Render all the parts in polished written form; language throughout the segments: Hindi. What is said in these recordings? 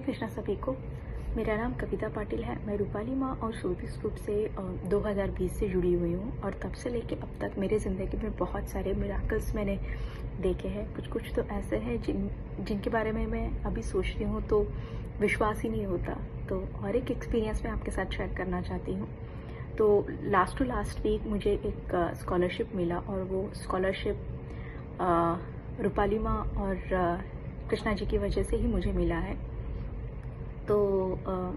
कृष्णा सभी को। मेरा नाम कविता पाटिल है। मैं रूपाली माँ और सोल्पीस ग्रुप से 2020 से जुड़ी हुई हूँ और तब से लेके अब तक मेरे ज़िंदगी में बहुत सारे मिराकल्स मैंने देखे हैं। कुछ कुछ तो ऐसे हैं जिनके बारे में मैं अभी सोचती हूँ तो विश्वास ही नहीं होता। तो और एक एक्सपीरियंस मैं आपके साथ शेयर करना चाहती हूँ। तो लास्ट टू लास्ट वीक मुझे एक स्कॉलरशिप मिला और वो स्कॉलरशिप रूपाली माँ और कृष्णा जी की वजह से ही मुझे मिला है। तो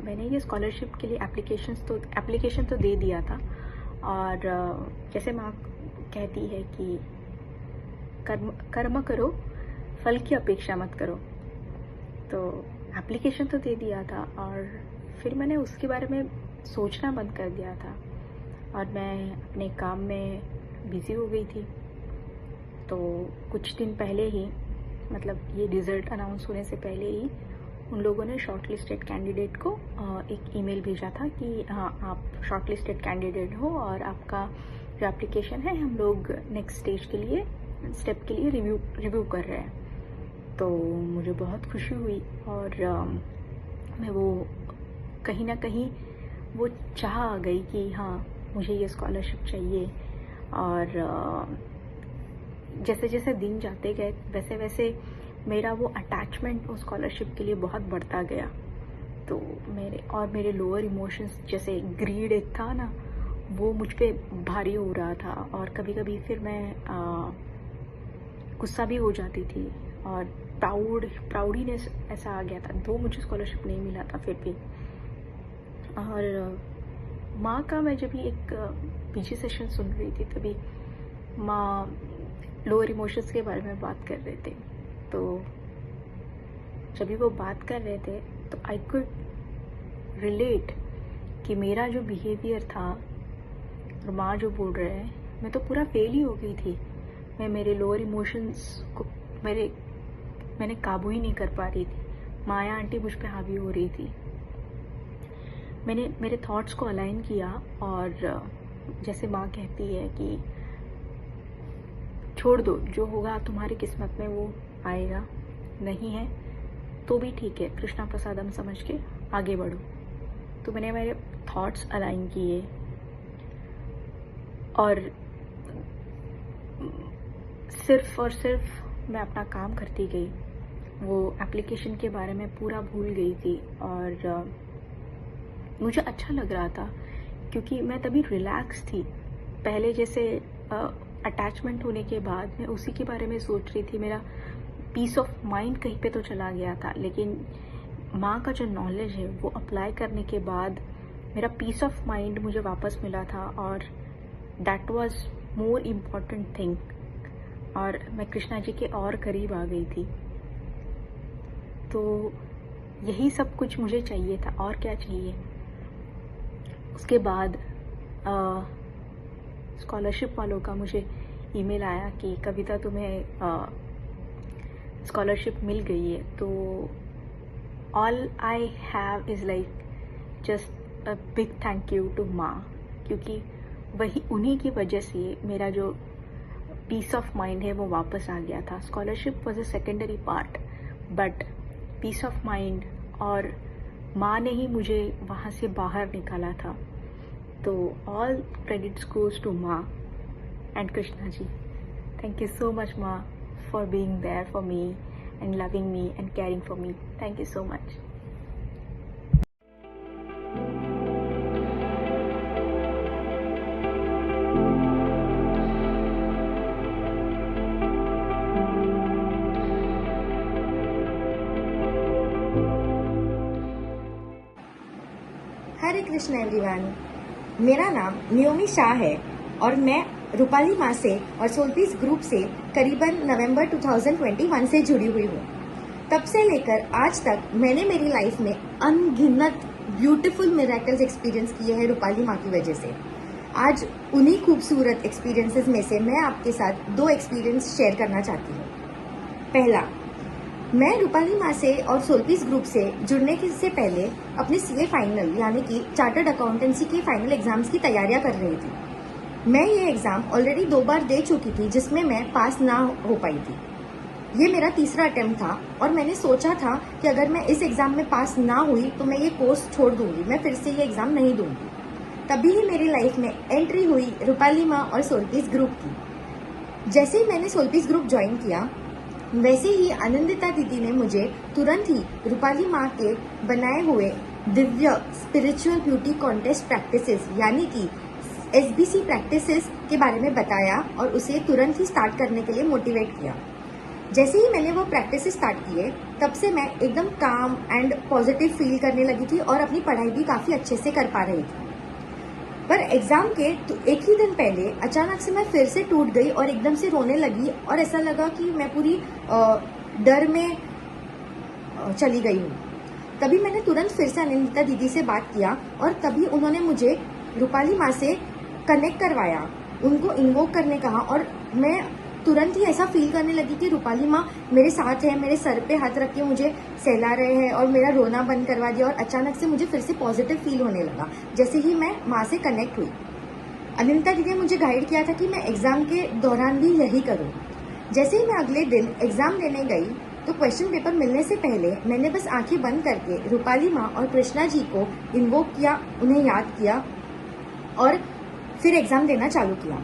मैंने ये स्कॉलरशिप के लिए एप्लीकेशन तो दे दिया था और जैसे माँ कहती है कि कर्म करो, फल की अपेक्षा मत करो। तो एप्लीकेशन तो दे दिया था और फिर मैंने उसके बारे में सोचना बंद कर दिया था और मैं अपने काम में बिज़ी हो गई थी। तो कुछ दिन पहले ही, मतलब ये रिज़ल्ट अनाउंस होने से पहले ही, उन लोगों ने शॉर्टलिस्टेड कैंडिडेट को एक ईमेल भेजा था कि हाँ, आप शॉर्टलिस्टेड कैंडिडेट हो और आपका जो एप्लीकेशन है हम लोग नेक्स्ट स्टेप के लिए रिव्यू कर रहे हैं। तो मुझे बहुत खुशी हुई और मैं वो कहीं ना कहीं वो चाह आ गई कि हाँ, मुझे ये स्कॉलरशिप चाहिए। और जैसे जैसे दिन जाते गए वैसे वैसे मेरा वो अटैचमेंट उस स्कॉलरशिप के लिए बहुत बढ़ता गया। तो मेरे लोअर इमोशंस जैसे ग्रीड एक था ना, वो मुझ पे भारी हो रहा था और कभी कभी फिर मैं गुस्सा भी हो जाती थी और प्राउडीनेस ऐसा आ गया था। तो मुझे स्कॉलरशिप नहीं मिला था फिर भी। और माँ का मैं जब एक पीछे सेशन सुन रही थी तभी माँ लोअर इमोशंस के बारे में बात कर रहे थे। तो जब भी वो बात कर रहे थे तो आई कुड रिलेट कि मेरा जो बिहेवियर था और माँ जो बोल रहे हैं, मैं तो पूरा फेल ही हो गई थी। मैं मेरे लोअर इमोशंस को मैंने काबू ही नहीं कर पा रही थी। माया आंटी मुझ पे हावी हो रही थी। मैंने मेरे थॉट्स को अलाइन किया और जैसे माँ कहती है कि छोड़ दो, जो होगा तुम्हारी किस्मत में वो आएगा, नहीं है तो भी ठीक है, कृष्णा प्रसादम समझ के आगे बढ़ो। तो मैंने मेरे थॉट्स अलाइन किए और सिर्फ मैं अपना काम करती गई। वो एप्लीकेशन के बारे में पूरा भूल गई थी और मुझे अच्छा लग रहा था क्योंकि मैं तभी रिलैक्स थी। पहले जैसे अटैचमेंट होने के बाद मैं उसी के बारे में सोच रही थी। मेरा पीस ऑफ माइंड कहीं पे तो चला गया था, लेकिन माँ का जो नॉलेज है वो अप्लाई करने के बाद मेरा पीस ऑफ माइंड मुझे वापस मिला था और that was more important thing. और मैं कृष्णा जी के और करीब आ गई थी। तो यही सब कुछ मुझे चाहिए था, और क्या चाहिए। उसके बाद स्कॉलरशिप वालों का मुझे ईमेल आया कि कविता तुम्हें स्कॉलरशिप मिल गई है। तो all I have is like just a big thank you to माँ, क्योंकि उन्हीं की वजह से मेरा जो पीस ऑफ माइंड है वो वापस आ गया था। Scholarship was a secondary part, but peace of mind और माँ ने ही मुझे वहाँ से बाहर निकाला था। तो ऑल क्रेडिट्स गोज टू माँ and Krishna ji. Thank you so much, Ma, for being there for me and loving me and caring for me. Thank you so much. Hare Krishna everyone, मेरा नाम नियोमी शाह है और मैं रूपाली माँ से और सोल्पीस ग्रुप से करीबन नवंबर 2021 से जुड़ी हुई हूँ। तब से लेकर आज तक मैंने मेरी लाइफ में अनगिनत ब्यूटीफुल मिरेकल्स एक्सपीरियंस किए हैं रूपाली माँ की वजह से। आज उन्हीं खूबसूरत एक्सपीरियंसेस में से मैं आपके साथ 2 एक्सपीरियंस शेयर करना चाहती हूँ। पहला, मैं रूपाली माँ से और सोल्पीस ग्रुप से जुड़ने से पहले अपने सीए फाइनल यानी कि चार्टर्ड अकाउंटेंसी की फाइनल एग्जाम्स की तैयारियां कर रही थी। मैं ये एग्ज़ाम ऑलरेडी 2 बार दे चुकी थी जिसमें मैं पास ना हो पाई थी। ये मेरा तीसरा अटेम्प्ट था और मैंने सोचा था कि अगर मैं इस एग्ज़ाम में पास ना हुई तो मैं ये कोर्स छोड़ दूंगी, मैं फिर से ये एग्ज़ाम नहीं दूंगी। तभी ही मेरी लाइफ में एंट्री हुई रूपाली माँ और सोलपीस ग्रुप की। जैसे ही मैंने सोलपीस ग्रुप ज्वाइन किया वैसे ही आनंदिता दीदी ने मुझे तुरंत ही रूपाली माँ के बनाए हुए Divya spiritual beauty contest practices यानी कि SBC प्रैक्टिसेस के बारे में बताया और उसे तुरंत ही स्टार्ट करने के लिए मोटिवेट किया। जैसे ही मैंने वो प्रैक्टिसेस स्टार्ट किए तब से मैं एकदम काम एंड पॉजिटिव फील करने लगी थी और अपनी पढ़ाई भी काफ़ी अच्छे से कर पा रही थी। पर एग्ज़ाम के एक ही दिन पहले अचानक से मैं फिर से टूट गई और एकदम से रोने लगी और ऐसा लगा कि मैं पूरी डर में चली गई हूँ। तभी मैंने तुरंत फिर से आनंदिता दीदी से बात किया और तभी उन्होंने मुझे रूपाली माँ से कनेक्ट करवाया, उनको इन्वोक करने कहा और मैं तुरंत ही ऐसा फील करने लगी कि रूपाली माँ मेरे साथ है, मेरे सर पे हाथ रख के मुझे सहला रहे हैं और मेरा रोना बंद करवा दिया और अचानक से मुझे फिर से पॉजिटिव फील होने लगा जैसे ही मैं माँ से कनेक्ट हुई। अनिता दीदी ने मुझे गाइड किया था कि मैं एग्ज़ाम के दौरान भी यही करूँ। जैसे ही मैं अगले दिन एग्ज़ाम देने गई तो क्वेश्चन पेपर मिलने से पहले मैंने बस आंखें बंद करके रूपाली माँ और कृष्णा जी को इन्वोक किया, उन्हें याद किया और फिर एग्ज़ाम देना चालू किया।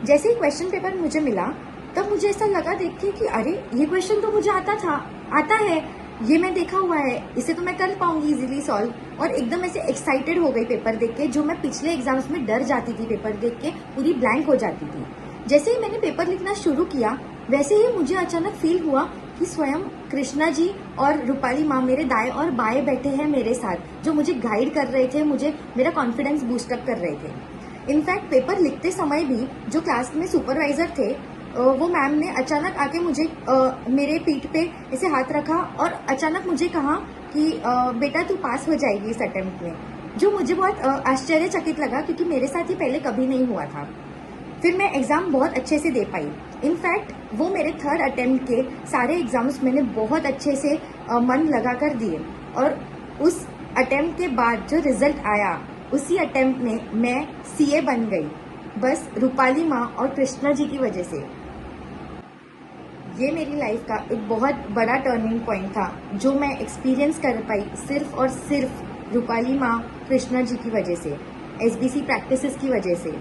जैसे ही क्वेश्चन पेपर मुझे मिला तब मुझे ऐसा लगा देख के कि अरे ये क्वेश्चन तो मुझे आता है, ये मैं देखा हुआ है, इसे तो मैं कर पाऊंगी इजीली सॉल्व। और एकदम ऐसे एक्साइटेड हो गई पेपर देख के, जो मैं पिछले एग्जाम्स में डर जाती थी पेपर देख के, पूरी ब्लैंक हो जाती थी। जैसे ही मैंने पेपर लिखना शुरू किया वैसे ही मुझे अचानक फील हुआ कि स्वयं कृष्णा जी और रूपाली माँ मेरे दाएं और बाएं बैठे हैं मेरे साथ, जो मुझे गाइड कर रहे थे, मुझे मेरा कॉन्फिडेंस बूस्टअप कर रहे थे। इनफैक्ट पेपर लिखते समय भी जो क्लास में सुपरवाइजर थे वो मैम ने अचानक आके मुझे मेरे पीठ पे ऐसे हाथ रखा और अचानक मुझे कहा कि बेटा तू पास हो जाएगी इस अटेम्प्ट में, जो मुझे बहुत आश्चर्यचकित लगा क्योंकि मेरे साथ ये पहले कभी नहीं हुआ था। फिर मैं एग्ज़ाम बहुत अच्छे से दे पाई। इनफैक्ट वो मेरे थर्ड अटेम्प्ट के सारे एग्जाम्स मैंने बहुत अच्छे से मन लगा कर दिए और उस अटेम्प्ट के बाद जो रिजल्ट आया उसी अटेम्प्ट में मैं CA बन गई, बस रूपाली माँ और कृष्णा जी की वजह से। ये मेरी लाइफ का एक बहुत बड़ा टर्निंग पॉइंट था जो मैं एक्सपीरियंस कर पाई सिर्फ और सिर्फ रूपाली माँ कृष्णा जी की वजह से, SBC प्रैक्टिसेस की वजह से।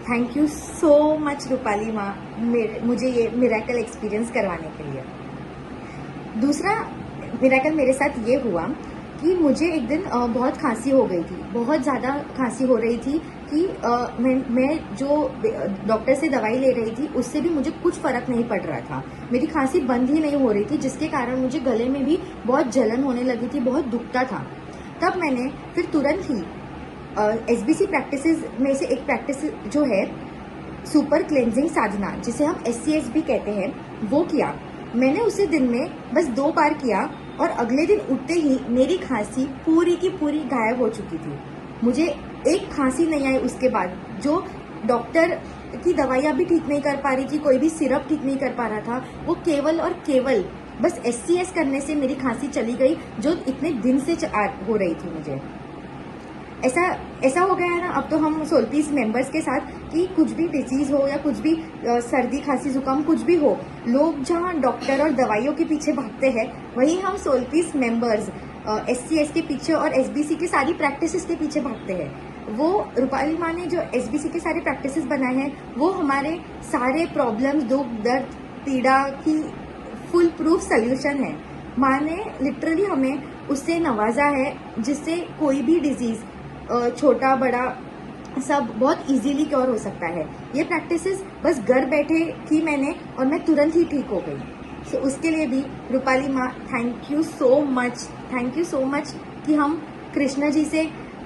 Thank you so much Rupali माँ मुझे ये मिरेकल एक्सपीरियंस करवाने के लिए। दूसरा मिरेकल मेरे साथ ये हुआ कि मुझे एक दिन बहुत खांसी हो गई थी, बहुत ज़्यादा खांसी हो रही थी कि मैं जो डॉक्टर से दवाई ले रही थी उससे भी मुझे कुछ फ़र्क नहीं पड़ रहा था। मेरी खांसी बंद ही नहीं हो रही थी जिसके कारण मुझे गले में भी बहुत जलन होने लगी थी, बहुत दुखता था। तब मैंने फिर तुरंत ही SBC प्रैक्टिसेस में से एक प्रैक्टिस जो है सुपर क्लेंजिंग साधना, जिसे हम SCS भी कहते हैं, वो किया। मैंने उसे दिन में बस 2 बार किया और अगले दिन उठते ही मेरी खांसी पूरी की पूरी गायब हो चुकी थी। मुझे एक खांसी नहीं आई उसके बाद। जो डॉक्टर की दवाइयाँ भी ठीक नहीं कर पा रही थी, कोई भी सिरप ठीक नहीं कर पा रहा था, वो केवल और केवल बस SCS करने से मेरी खांसी चली गई, जो इतने दिन से हो रही थी मुझे। ऐसा हो गया है ना अब तो हम सोलपीस मेंबर्स के साथ कि कुछ भी डिजीज हो या कुछ भी सर्दी खांसी जुकाम कुछ भी हो, लोग जहाँ डॉक्टर और दवाइयों के पीछे भागते हैं वहीं हम सोलपीस मेंबर्स SCS के पीछे और SBC के सारी प्रैक्टिसेस के पीछे भागते हैं। वो रूपाली माँ ने जो SBC के सारे प्रैक्टिसेस बनाए हैं वो हमारे सारे प्रॉब्लम्स, दुख दर्द पीड़ा की फुल प्रूफ सोल्यूशन है। माँ ने लिटरली हमें उससे नवाजा है जिससे कोई भी डिजीज छोटा बड़ा सब बहुत इजीली क्योर हो सकता है। ये प्रैक्टिसेस बस घर बैठे की मैंने और मैं तुरंत ही ठीक हो गई। उसके लिए भी रूपाली माँ थैंक यू सो मच कि हम कृष्णा जी से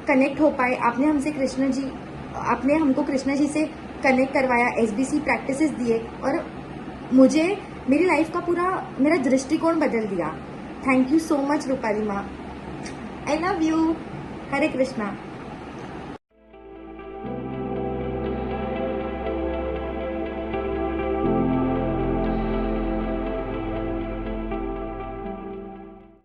कनेक्ट हो पाए। आपने हमको कृष्णा जी से कनेक्ट करवाया, SBC प्रैक्टिसेस दिए और मुझे मेरी लाइफ का पूरा मेरा दृष्टिकोण बदल दिया। Thank you so much Rupali माँ। I love you. Hare Krishna.